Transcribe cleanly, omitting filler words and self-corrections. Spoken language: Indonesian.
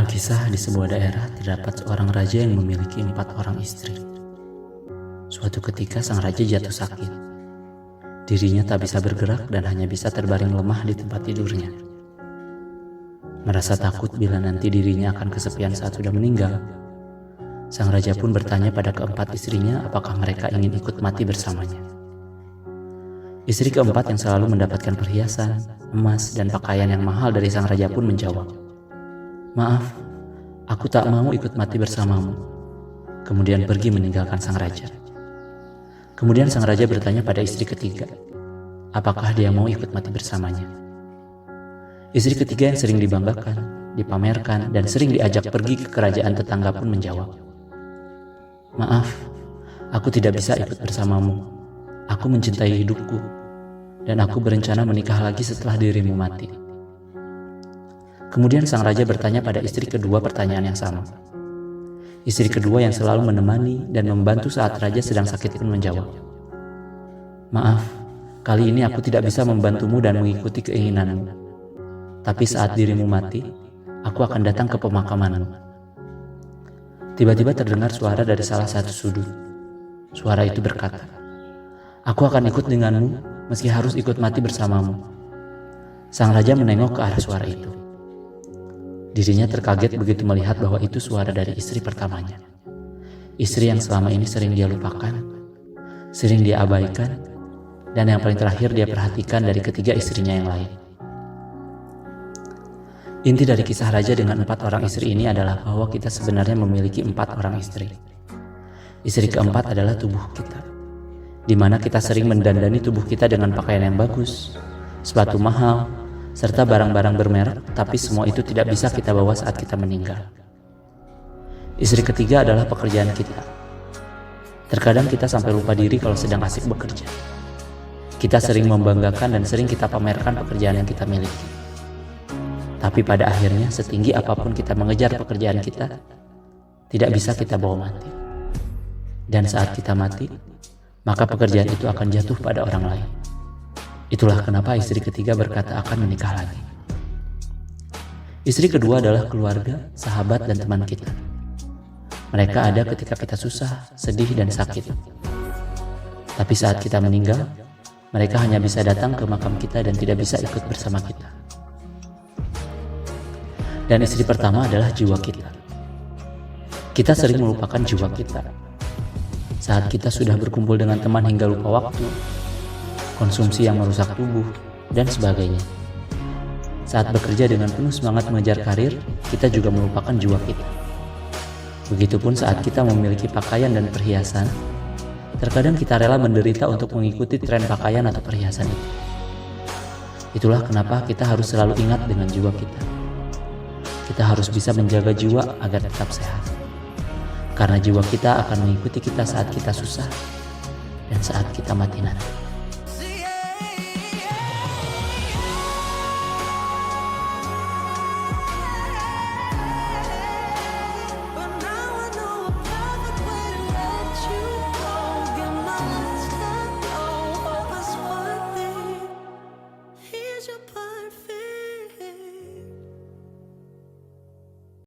Alkisah di sebuah daerah terdapat seorang raja yang memiliki 4 orang istri. Suatu ketika sang raja jatuh sakit. Dirinya tak bisa bergerak dan hanya bisa terbaring lemah di tempat tidurnya. Merasa takut bila nanti dirinya akan kesepian saat sudah meninggal, sang raja pun bertanya pada keempat istrinya apakah mereka ingin ikut mati bersamanya. Istri keempat yang selalu mendapatkan perhiasan, emas, dan pakaian yang mahal dari sang raja pun menjawab, "Maaf, aku tak mau ikut mati bersamamu." Kemudian pergi meninggalkan sang raja. Kemudian sang raja bertanya pada istri ketiga, apakah dia mau ikut mati bersamanya. Istri ketiga yang sering dibanggakan, dipamerkan, dan sering diajak pergi ke kerajaan tetangga pun menjawab, "Maaf, aku tidak bisa ikut bersamamu. Aku mencintai hidupku, dan aku berencana menikah lagi setelah dirimu mati." Kemudian sang raja bertanya pada istri kedua pertanyaan yang sama. Istri kedua yang selalu menemani dan membantu saat raja sedang sakit pun menjawab, "Maaf, kali ini aku tidak bisa membantumu dan mengikuti keinginanmu. Tapi saat dirimu mati, aku akan datang ke pemakamanmu." Tiba-tiba terdengar suara dari salah satu sudut. Suara itu berkata, "Aku akan ikut denganmu meski harus ikut mati bersamamu." Sang raja menengok ke arah suara itu. Dirinya terkaget begitu melihat bahwa itu suara dari istri pertamanya. Istri yang selama ini sering dia lupakan, sering dia abaikan, dan yang paling terakhir dia perhatikan dari ketiga istrinya yang lain. Inti dari kisah raja dengan 4 orang istri ini adalah bahwa kita sebenarnya memiliki 4 orang istri. Istri keempat adalah tubuh kita, di mana kita sering mendandani tubuh kita dengan pakaian yang bagus, sepatu mahal, serta barang-barang bermerek, tapi semua itu tidak bisa kita bawa saat kita meninggal. Istri ketiga adalah pekerjaan kita. Terkadang kita sampai lupa diri kalau sedang asik bekerja. Kita sering membanggakan dan sering kita pamerkan pekerjaan yang kita miliki. Tapi pada akhirnya, setinggi apapun kita mengejar pekerjaan kita, tidak bisa kita bawa mati. Dan saat kita mati, maka pekerjaan itu akan jatuh pada orang lain. Itulah kenapa istri ketiga berkata akan menikah lagi. Istri kedua adalah keluarga, sahabat, dan teman kita. Mereka ada ketika kita susah, sedih, dan sakit. Tapi saat kita meninggal, mereka hanya bisa datang ke makam kita dan tidak bisa ikut bersama kita. Dan istri pertama adalah jiwa kita. Kita sering melupakan jiwa kita. Saat kita sudah berkumpul dengan teman hingga lupa waktu, konsumsi yang merusak tubuh, dan sebagainya. Saat bekerja dengan penuh semangat mengejar karir, kita juga melupakan jiwa kita. Begitupun saat kita memiliki pakaian dan perhiasan, terkadang kita rela menderita untuk mengikuti tren pakaian atau perhiasan itu. Itulah kenapa kita harus selalu ingat dengan jiwa kita. Kita harus bisa menjaga jiwa agar tetap sehat. Karena jiwa kita akan mengikuti kita saat kita susah dan saat kita mati nanti.